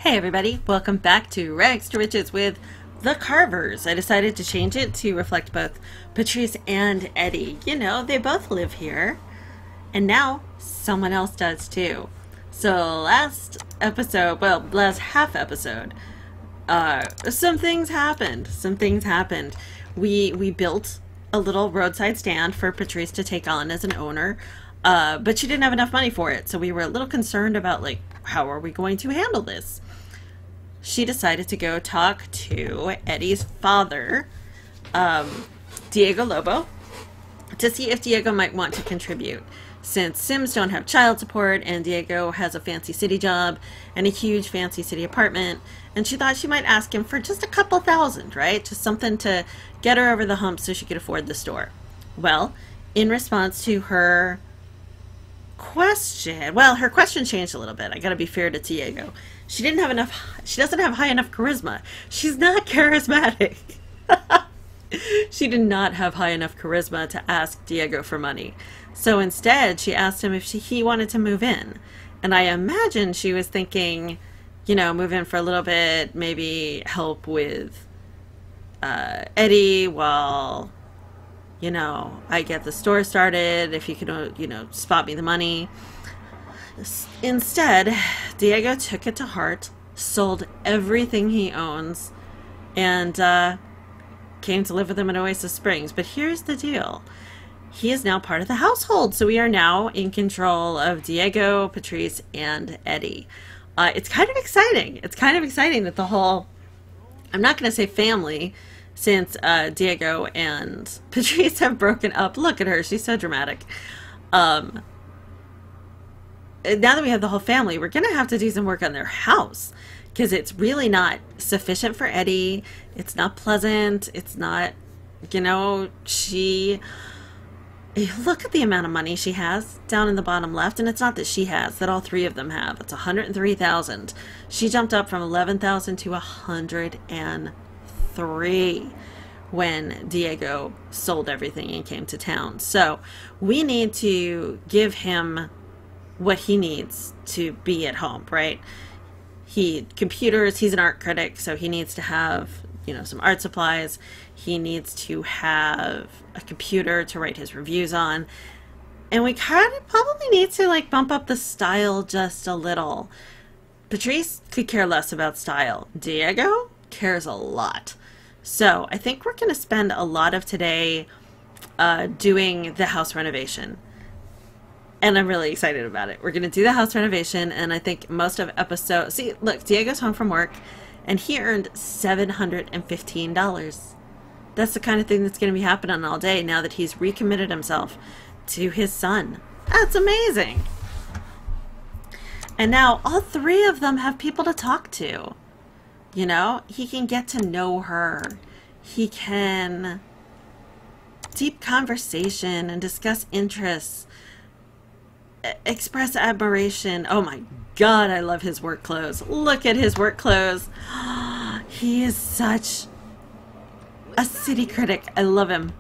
Hey everybody, welcome back to Rags to Riches with the Carvers. I decided to change it to reflect both Patrice and Eddie. You know, they both live here. And now someone else does too. So last episode, well, last half episode, some things happened. We built a little roadside stand for Patrice to take on as an owner. But she didn't have enough money for it. So we were a little concerned about, like, how are we going to handle this? She decided to go talk to Eddie's father, Diego Lobo, to see if Diego might want to contribute. Since Sims don't have child support and Diego has a fancy city job and a huge fancy city apartment, and she thought she might ask him for just a couple thousand, right? Just something to get her over the hump so she could afford the store. Well, in response to her question, well, her question changed a little bit. I gotta be fair to Diego. She doesn't have high enough charisma. She's not charismatic. She did not have high enough charisma to ask Diego for money. So instead, she asked him if he wanted to move in. And I imagine she was thinking, you know, move in for a little bit, maybe help with Eddie while, you know, I get the store started, if you could, you know, spot me the money. Instead, Diego took it to heart, sold everything he owns, and came to live with him in Oasis Springs. But here's the deal. He is now part of the household, so we are now in control of Diego, Patrice, and Eddie. It's kind of exciting. It's kind of exciting that the whole, I'm not going to say family, since Diego and Patrice have broken up. Look at her. She's so dramatic. Now that we have the whole family, we're going to have to do some work on their house because it's really not sufficient for Eddie. It's not pleasant. It's not, you know, look at the amount of money she has down in the bottom left. And it's not that she has, that all three of them have. It's $103,000. She jumped up from $11,000 to $103,000 when Diego sold everything and came to town. So we need to give him what he needs to be at home, right? Computers, he's an art critic, so he needs to have, you know, some art supplies. He needs to have a computer to write his reviews on. And we kind of probably need to, like, bump up the style just a little. Patrice could care less about style. Diego cares a lot. So I think we're going to spend a lot of today doing the house renovation. And I'm really excited about it. We're going to do the house renovation, and I think most of episode... See, look, Diego's home from work, and he earned $715. That's the kind of thing that's going to be happening all day now that he's recommitted himself to his son. That's amazing. And now all three of them have people to talk to. You know, he can get to know her. He can deep conversation and discuss interests. Express admiration. Oh my God, I love his work clothes. Look at his work clothes. He is such a city critic. I love him.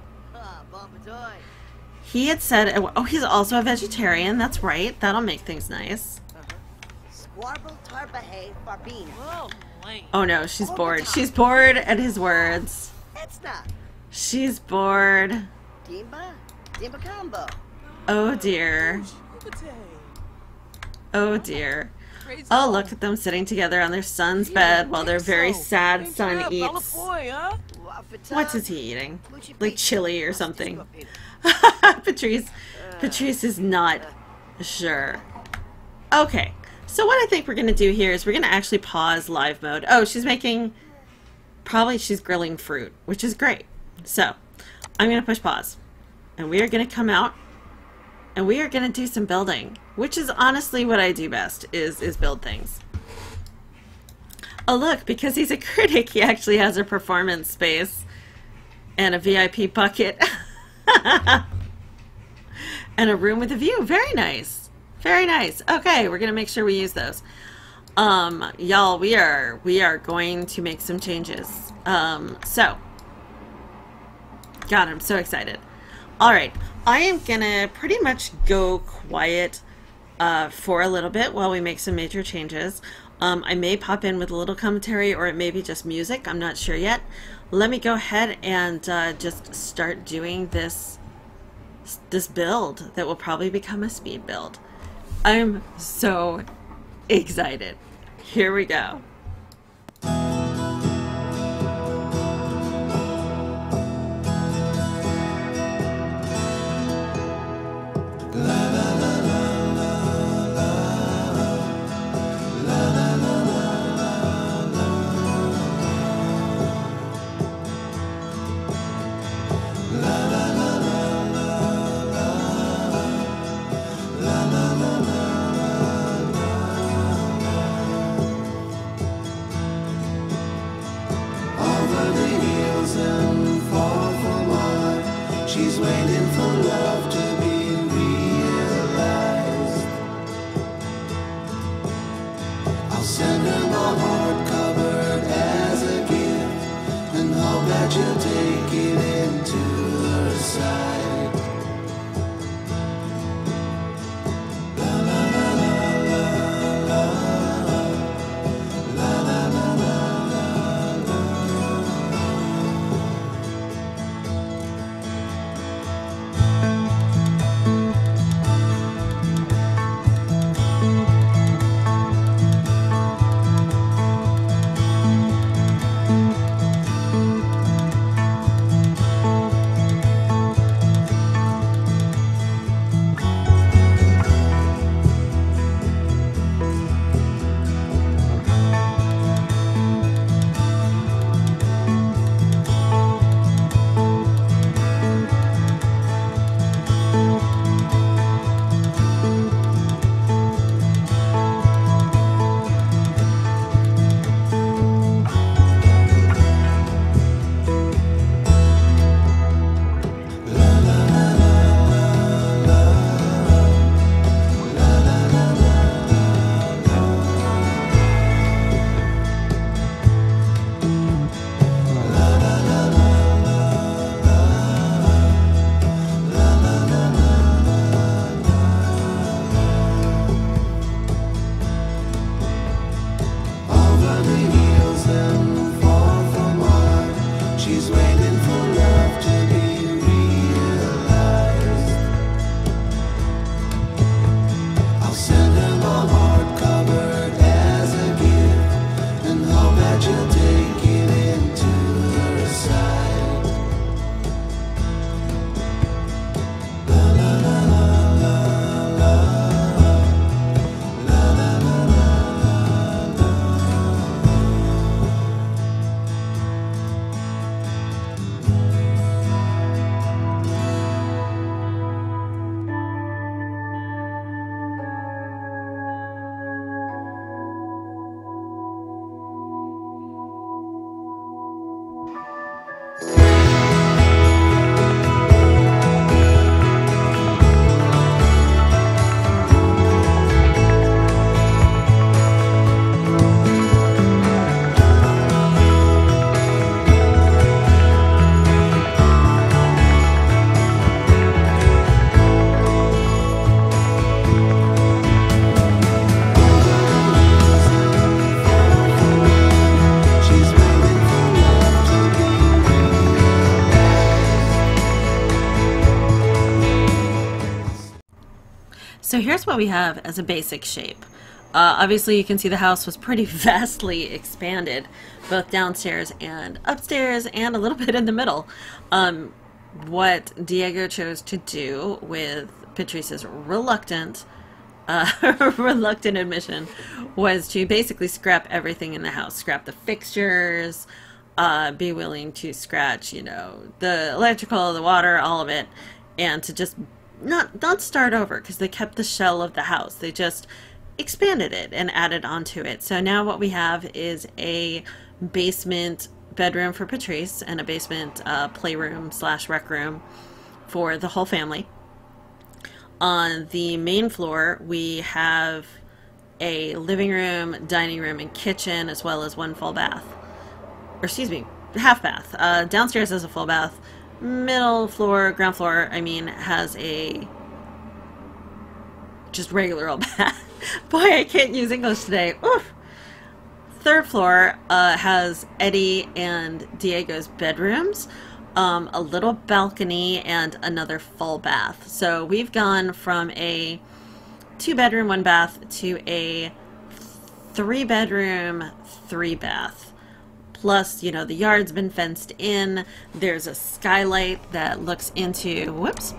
He had said, oh, he's also a vegetarian. That's right. That'll make things nice. Oh no, she's bored. She's bored at his words. She's bored. Oh dear. Oh dear. Oh, look at them sitting together on their son's bed while their very sad son eats. What is he eating? Like chili or something. Patrice is not sure. Okay, so what I think we're going to do here is we're going to actually pause live mode. Oh, she's grilling fruit, which is great. So I'm going to push pause, and we are going to come out. And we are going to do some building, which is honestly what I do best, is build things. Oh, look, because he's a critic, he actually has a performance space and a VIP bucket and a room with a view. Very nice. Very nice. Okay, we're going to make sure we use those. Y'all, we are going to make some changes. God, I'm so excited. All right, I am gonna pretty much go quiet for a little bit while we make some major changes. I may pop in with a little commentary, or it may be just music. I'm not sure yet. Let me go ahead and just start doing this build that will probably become a speed build. I'm so excited. Here we go. She's waiting for love to be realized. I'll send her my heart covered as a gift, and hope that you'll take it into her side. La la la la la la la la la. So here's what we have as a basic shape. Obviously you can see the house was pretty vastly expanded, both downstairs and upstairs and a little bit in the middle. What Diego chose to do with Patrice's reluctant admission was to basically scrap everything in the house. Scrap the fixtures, be willing to scratch, you know, the electrical, the water, all of it, and to just not start over, because they kept the shell of the house. They just expanded it and added onto it. So now what we have is a basement bedroom for Patrice and a basement playroom / rec room for the whole family. On the main floor we have a living room, dining room, and kitchen, as well as one full bath, or excuse me, half bath. Downstairs is a full bath. Middle floor, ground floor, I mean, has a just regular old bath. Boy, I can't use English today. Oof. third floor has Eddie and Diego's bedrooms, a little balcony, and another full bath. So we've gone from a 2-bedroom, 1-bath to a 3-bedroom, 3-bath. Plus, you know, the yard's been fenced in. There's a skylight that looks into, whoops.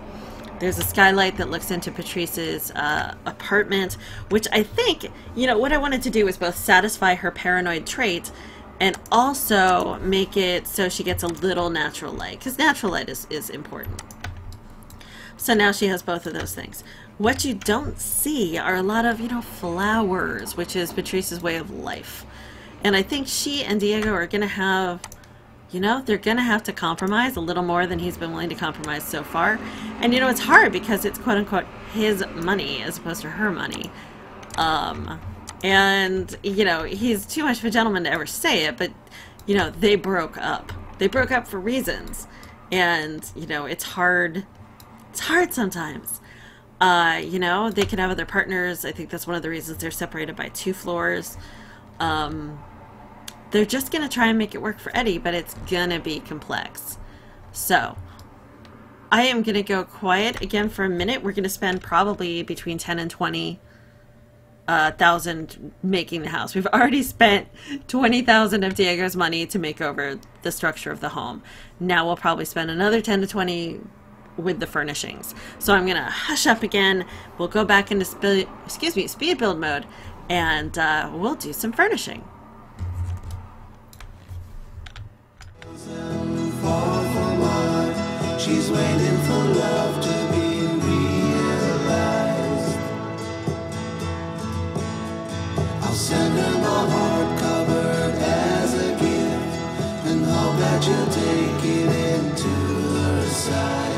There's a skylight that looks into Patrice's apartment, which I think, you know, what I wanted to do was both satisfy her paranoid trait and also make it so she gets a little natural light, because natural light is important. So now she has both of those things. What you don't see are a lot of, you know, flowers, which is Patrice's way of life. And I think she and Diego are going to have, you know, they're going to have to compromise a little more than he's been willing to compromise so far. And, you know, it's hard because it's quote-unquote his money as opposed to her money. And, you know, he's too much of a gentleman to ever say it, but, you know, they broke up. They broke up for reasons. And, you know, it's hard. It's hard sometimes. You know, they can have other partners. I think that's one of the reasons they're separated by 2 floors. They're just going to try and make it work for Eddie, but it's going to be complex. So, I am going to go quiet again for a minute. We're going to spend probably between 10 and 20,000 making the house. We've already spent 20,000 of Diego's money to make over the structure of the home. Now we'll probably spend another 10 to 20 with the furnishings. So I'm going to hush up again. We'll go back into speed build mode, and we'll do some furnishing. She's waiting for love to be realized. I'll send her my heart covered as a gift, and hope that you'll take it into her side.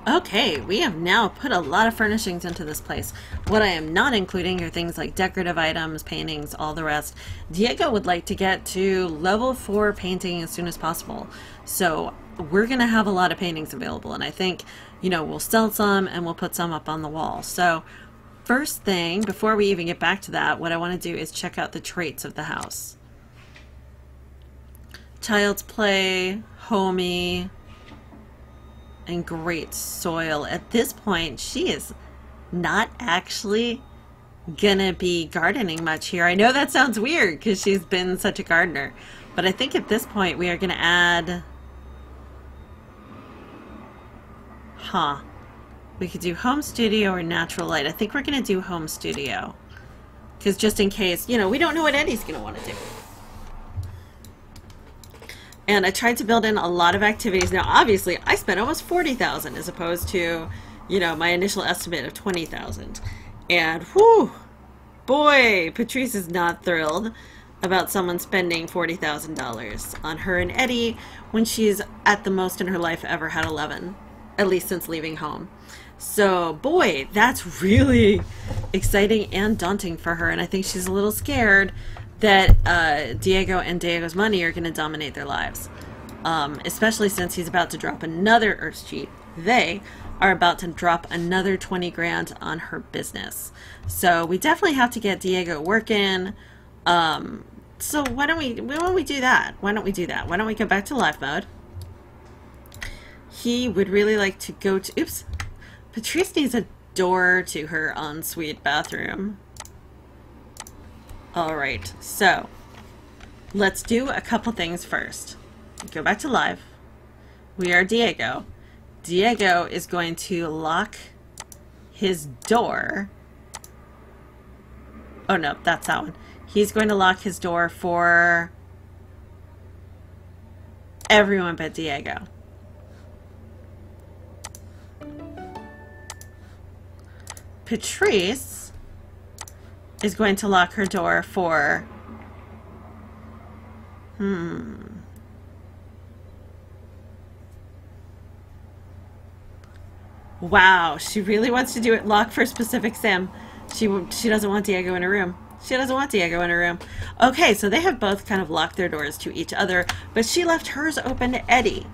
Okay, we have now put a lot of furnishings into this place. What I am not including are things like decorative items, paintings, all the rest. Diego would like to get to level 4 painting as soon as possible. So we're going to have a lot of paintings available. And I think, you know, we'll sell some and we'll put some up on the wall. So first thing, before we even get back to that, what I want to do is check out the traits of the house. Child's play, homey, and great soil. At this point, she is not actually gonna be gardening much here. I know that sounds weird because she's been such a gardener, but I think at this point we are gonna add, we could do home studio or natural light. I think we're gonna do home studio because just in case, you know, we don't know what Eddie's gonna want to do. And I tried to build in a lot of activities. Now, obviously, I spent almost 40,000 as opposed to, you know, my initial estimate of 20,000. And whew, boy, Patrice is not thrilled about someone spending $40,000 on her and Eddie when she's at the most in her life ever had 11, at least since leaving home. So, boy, that's really exciting and daunting for her. And I think she's a little scared that Diego and Diego's money are going to dominate their lives. Especially since he's about to drop another Earth Sheet. They are about to drop another 20 grand on her business. So we definitely have to get Diego working. So why don't we do that? Why don't we do that? Why don't we go back to live mode? He would really like to go to, oops. Patrice needs a door to her ensuite bathroom. Alright, so let's do a couple things first. Go back to live. We are Diego. Diego is going to lock his door. Oh no, that's that one. He's going to lock his door for everyone but Diego. Patrice is going to lock her door for wow, she really wants to do it lock for specific sim. She doesn't want Diego in her room. She doesn't want Diego in her room. Okay, so they have both kind of locked their doors to each other, but she left hers open to Eddie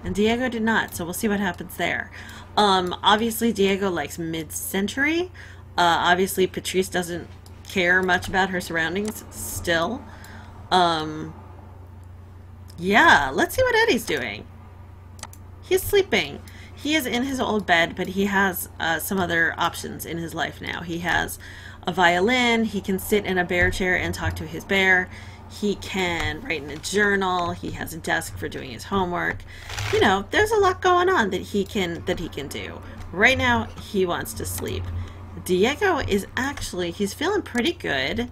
and Diego did not, so we'll see what happens there. Obviously Diego likes mid-century. Obviously Patrice doesn't care much about her surroundings still. Yeah, let's see what Eddie's doing. He's sleeping. He is in his old bed, but he has some other options in his life now. He has a violin. He can sit in a bear chair and talk to his bear. He can write in a journal. He has a desk for doing his homework. You know, there's a lot going on that he can do. Right now, he wants to sleep. Diego is actually, he's feeling pretty good.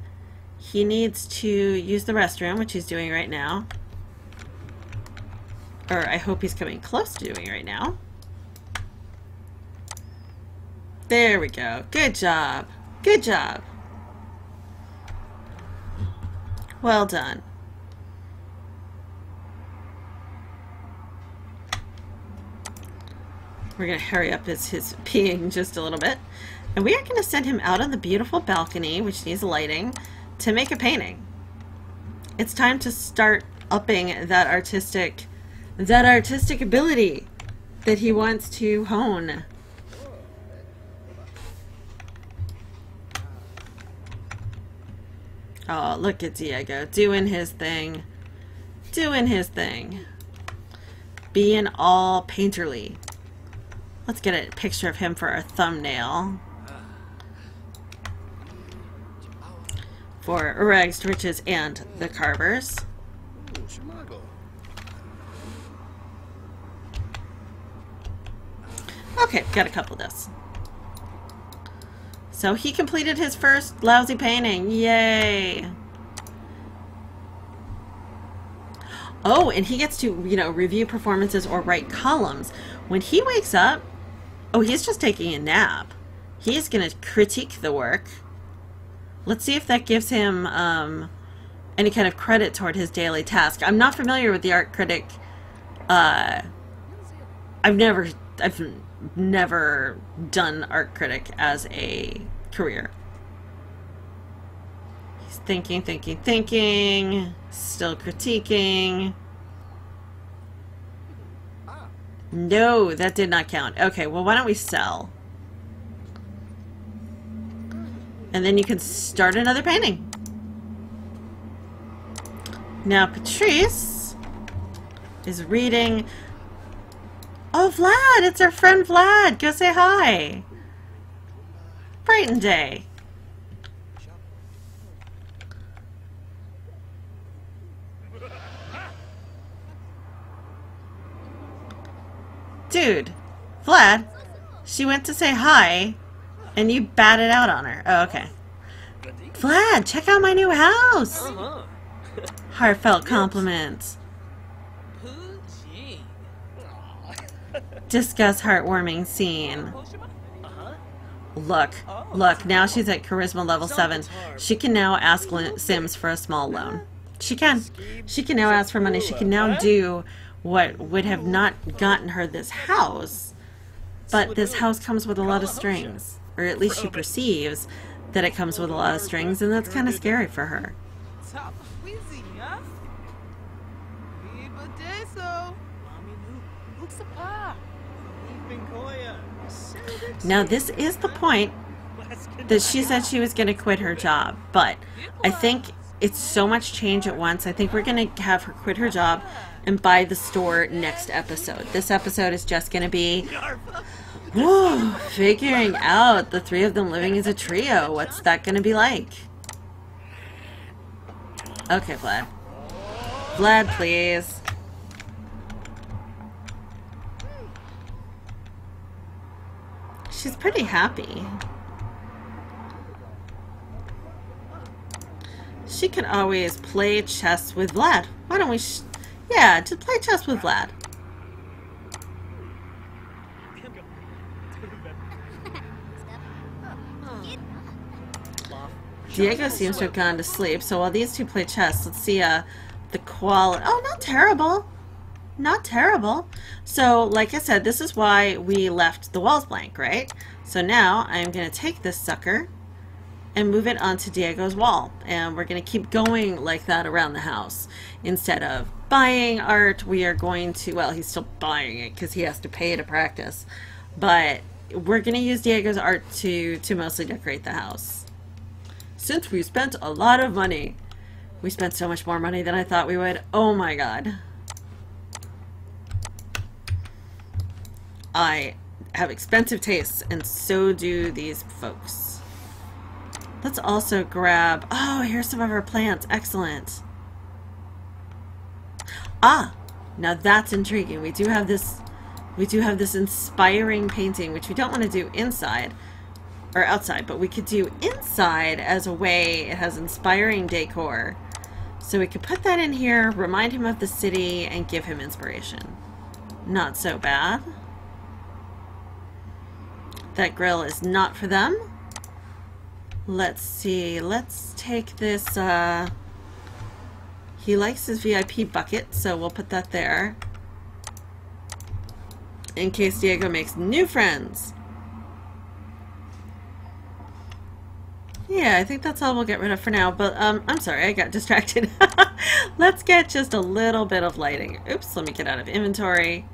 He needs to use the restroom, which he's doing right now. Or I hope he's coming close to doing right now. There we go. Good job. Good job. Well done. We're going to hurry up his peeing just a little bit. And we are going to send him out on the beautiful balcony, which needs lighting, to make a painting. It's time to start upping that artistic ability that he wants to hone. Oh, look at Diego doing his thing. Doing his thing. Being all painterly. Let's get a picture of him for our thumbnail. For Rags to Riches and the Carvers. Okay, got a couple of this. So he completed his first lousy painting. Yay! Oh, and he gets to, you know, review performances or write columns. When he wakes up, oh, he's just taking a nap. He's going to critique the work. Let's see if that gives him any kind of credit toward his daily task. I'm not familiar with the art critic. I've never done art critic as a career. He's thinking, still critiquing. No, that did not count. Okay, well, why don't we sell? And then you can start another painting. Now, Patrice is reading. Oh, Vlad! It's our friend Vlad! Go say hi! Brighton Day. Dude, Vlad, she went to say hi, and you batted out on her. Oh, okay. Vlad, check out my new house! Heartfelt compliments. Discuss heartwarming scene. Look, now she's at charisma level 7. She can now ask Sims for a small loan. She can now ask for money. She can now do what would have not gotten her this house. But this house comes with a lot of strings. Or at least she perceives that it comes with a lot of strings, and that's kind of scary for her. Now, this is the point that she said she was going to quit her job, but I think it's so much change at once. I think we're going to have her quit her job and buy the store next episode. This episode is just going to be figuring out the three of them living as a trio. What's that going to be like? Okay, Vlad. Vlad, please. She's pretty happy. She can always play chess with Vlad. Why don't we... yeah, just play chess with Vlad. Diego seems to have gone to sleep, so while these two play chess, let's see the quality... oh, not terrible. Not terrible. So, like I said, this is why we left the walls blank, right? So now I'm going to take this sucker and move it onto Diego's wall. And we're going to keep going like that around the house. Instead of buying art, we are going to... well, he's still buying it because he has to pay to practice. But we're going to use Diego's art to mostly decorate the house. Since we spent a lot of money. We spent so much more money than I thought we would. Oh my god. I have expensive tastes, and so do these folks. Let's also grab... oh, here's some of our plants. Excellent. Ah, now that's intriguing. We do have this inspiring painting, which we don't want to do inside or outside, but we could do inside as a way. It has inspiring decor. So we could put that in here, remind him of the city, and give him inspiration. Not so bad. That grill is not for them. Let's see. Let's take this. He likes his VIP bucket, so we'll put that there. In case Diego makes new friends. Yeah, I think that's all we'll get rid of for now. But I'm sorry, I got distracted. Let's get just a little bit of lighting. Oops, let me get out of inventory.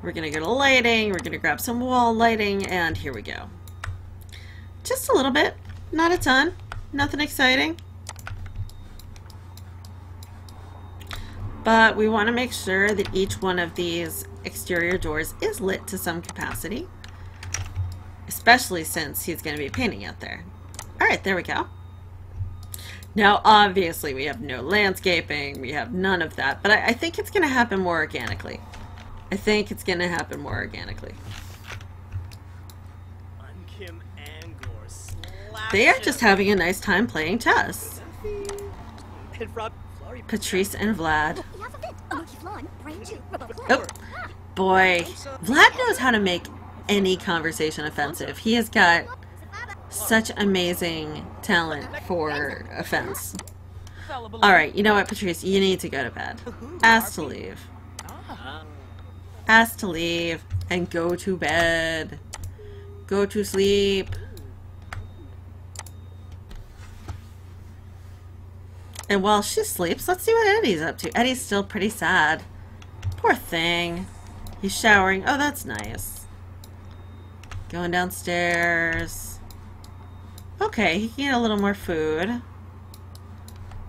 We're going to go to lighting, we're going to grab some wall lighting, and here we go. Just a little bit, not a ton, nothing exciting. But we want to make sure that each one of these exterior doors is lit to some capacity. Especially since he's going to be painting out there. Alright, there we go. Now, obviously, we have no landscaping, we have none of that, but I think it's going to happen more organically. I think it's going to happen more organically. They are just having a nice time playing chess. Patrice and Vlad. Oh, boy. Vlad knows how to make any conversation offensive. He has got such amazing talent for offense. Alright, you know what, Patrice? You need to go to bed. Ask to leave. Asked to leave. And go to bed. Go to sleep. And while she sleeps, let's see what Eddie's up to. Eddie's still pretty sad. Poor thing. He's showering. Oh, that's nice. Going downstairs. Okay, he can get a little more food.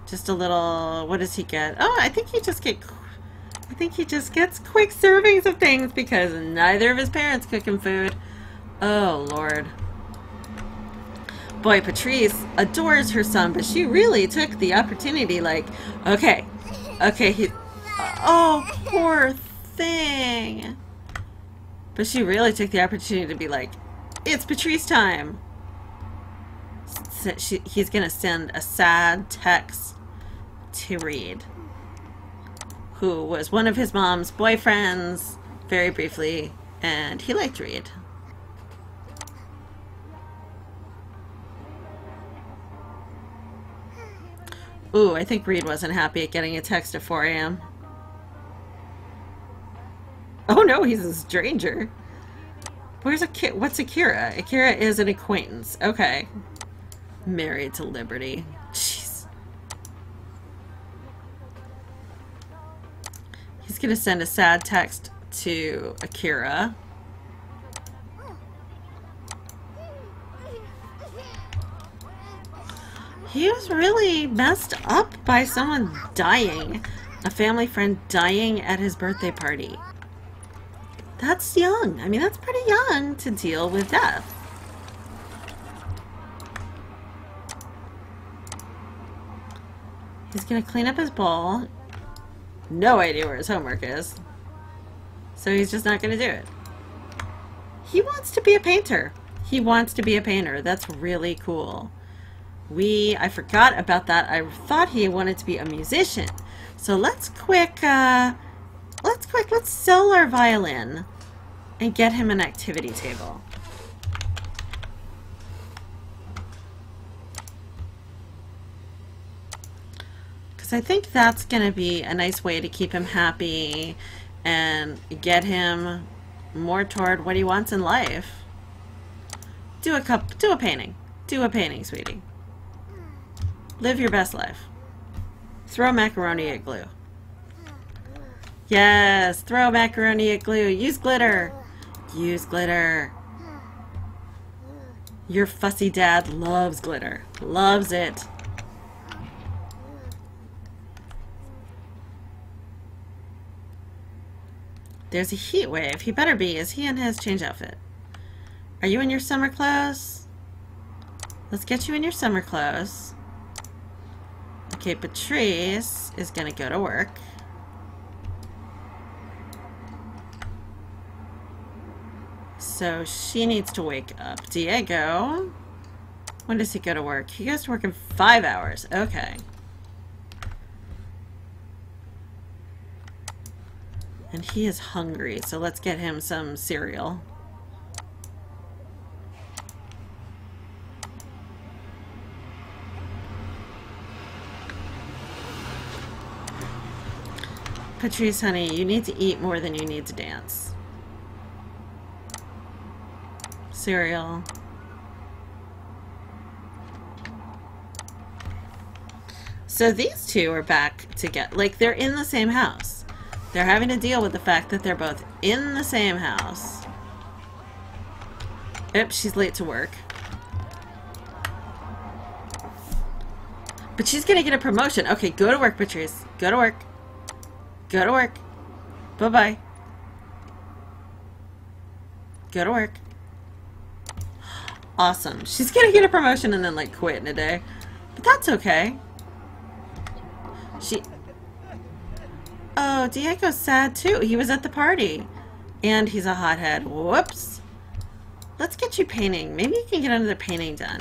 Just a little... What does he get? Oh, I think he just gets quick servings of things because neither of his parents cook him food. Oh, Lord. Boy, Patrice adores her son, but she really took the opportunity, like, okay, oh, poor thing. But she really took the opportunity to be like, it's Patrice time. So he's gonna send a sad text to Reed, who was one of his mom's boyfriends, very briefly, and he liked Reed. Ooh, I think Reed wasn't happy at getting a text at 4 a.m. Oh no, he's a stranger. What's Akira? Akira is an acquaintance. Okay. Married to Liberty. Jeez. He's gonna send a sad text to Akira. He was really messed up by someone dying. A family friend dying at his birthday party. That's young. I mean, that's pretty young to deal with death. He's gonna clean up his bowl. No idea where his homework is. So he's just not gonna do it. He wants to be a painter. He wants to be a painter. That's really cool. I forgot about that. I thought he wanted to be a musician. So let's sell our violin and get him an activity table. Because I think that's going to be a nice way to keep him happy and get him more toward what he wants in life. Do a painting. Do a painting, sweetie. Live your best life. Throw macaroni at glue. Yes, throw macaroni at glue. Use glitter. Use glitter. Your fussy dad loves glitter. Loves it. There's a heat wave. He better be. Is he in his change outfit? Are you in your summer clothes? Let's get you in your summer clothes. Okay, Patrice is gonna go to work. So she needs to wake up. Diego, when does he go to work? He goes to work in 5 hours. Okay. And he is hungry, so let's get him some cereal. Patrice, honey, you need to eat more than you need to dance. Cereal. So these two are back together. Like, they're in the same house. They're having to deal with the fact that they're both in the same house. Oops, she's late to work. But she's gonna get a promotion. Okay, go to work, Patrice. Go to work. Go to work. Bye-bye. Go to work. Awesome. She's gonna get a promotion and then, like, quit in a day. But that's okay. Oh, Diego's sad too. He was at the party. And he's a hothead. Whoops. Let's get you painting. Maybe you can get another painting done.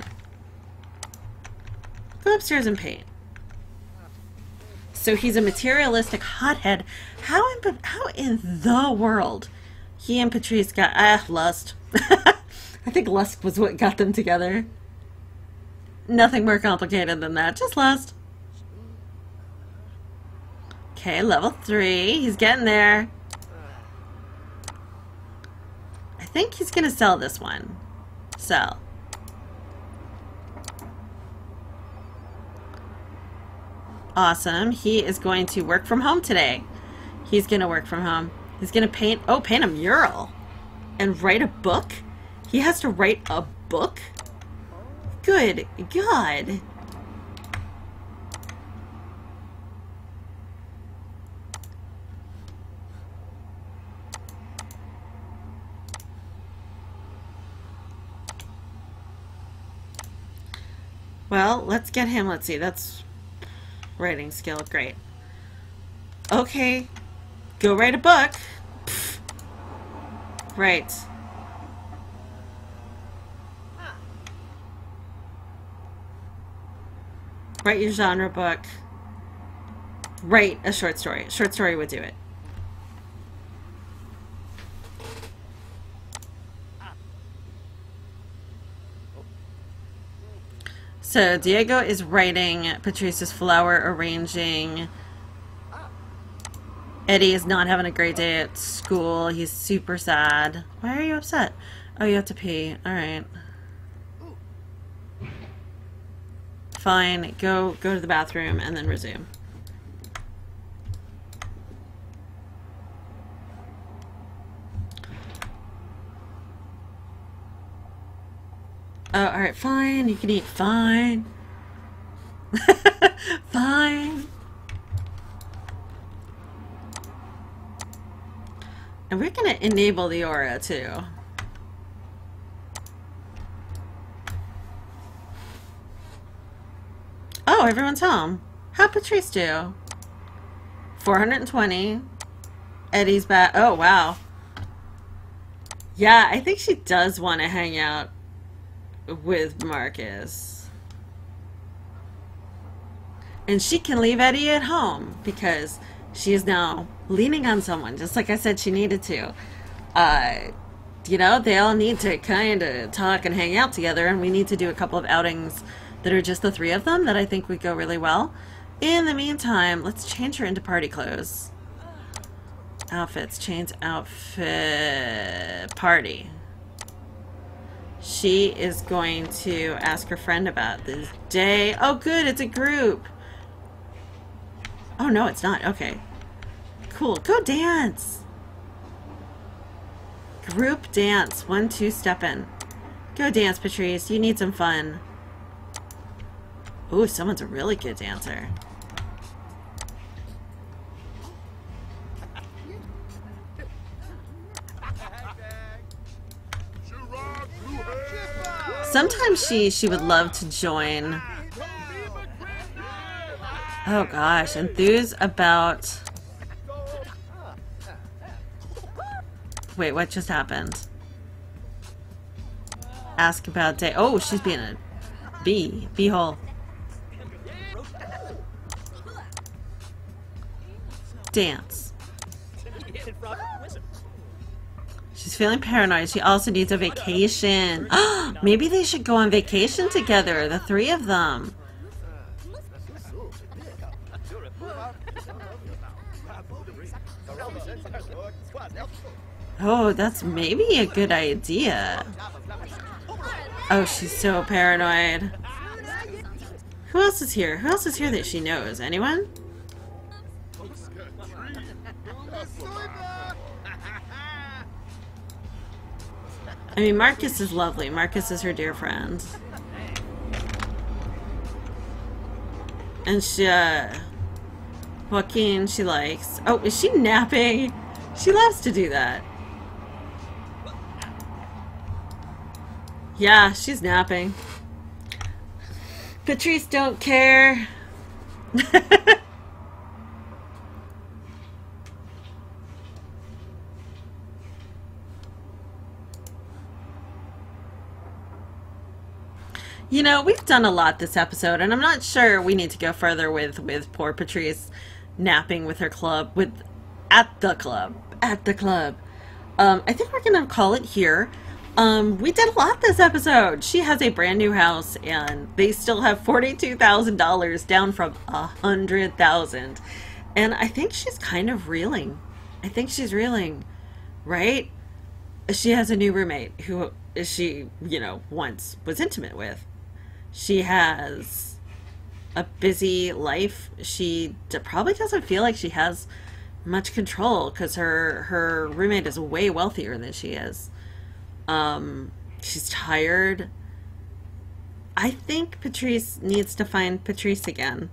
Go upstairs and paint. So he's a materialistic hothead. How in the world he and Patrice got lust. I think lust was what got them together. Nothing more complicated than that. Just lust. Okay, level 3. He's getting there. think he's gonna sell this one. Sell. Awesome. He is going to work from home today. He's gonna work from home. He's gonna paint a mural and write a book. He has to write a book? Good God. Well, let's get him. Let's see. That's writing skill. Great. Okay. Go write a book. Pfft. Right. Write your genre book. Write a short story. Short story would do it. So Diego is writing. Patrice is flower arranging. Eddie is not having a great day at school. He's super sad. Why are you upset? Oh, you have to pee. Alright. Fine. Go to the bathroom and then resume. Oh, alright, fine. You can eat fine. Fine. And we're gonna enable the aura too. Oh, everyone's home. How'd Patrice do? 420. Eddie's back. Oh, wow. Yeah, I think she does want to hang out with Marcus. And she can leave Eddie at home because she is now leaning on someone, just like I said she needed to. You know, they all need to kind of talk and hang out together, and we need to do a couple of outings that are just the three of them that I think would go really well. In the meantime, let's change her into party clothes. Outfits, change outfit, party. She is going to ask her friend about this day. Oh, good, it's a group. Oh, no, it's not. Okay. Cool. Go dance. Group dance. 1, 2, step in. Go dance, Patrice. You need some fun. Ooh, someone's a really good dancer. Sometimes she would love to join. Oh gosh, enthuse about... Wait, what just happened? Ask about day. Oh, she's being a bee. Beehole. Dance. She's feeling paranoid. She also needs a vacation. Maybe they should go on vacation together, the three of them. Oh, that's maybe a good idea. Oh, she's so paranoid. Who else is here? Who else is here that she knows? Anyone? I mean, Marcus is lovely. Marcus is her dear friend. And she, Joaquin, she likes. Oh, is she napping? She loves to do that. Yeah, she's napping. Patrice don't care. You know, we've done a lot this episode, and I'm not sure we need to go further with poor Patrice napping with her club, at the club. I think we're gonna call it here. We did a lot this episode. She has a brand new house, and they still have $42,000 down from $100,000, and I think she's kind of reeling. I think she's reeling, right? she has a new roommate who she, once was intimate with. She has a busy life. She probably doesn't feel like she has much control because her roommate is way wealthier than she is. She's tired. I think Patrice needs to find Patrice again.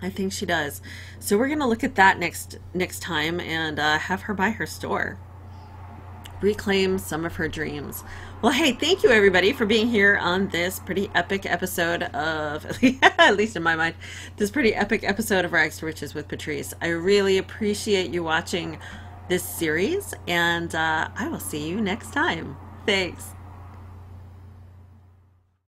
I think she does. So we're gonna look at that next time and have her buy her store, reclaim some of her dreams. Well, hey, thank you everybody for being here on this pretty epic episode of, at least in my mind, this pretty epic episode of Rags to Riches with Patrice. I really appreciate you watching this series, and I will see you next time. Thanks.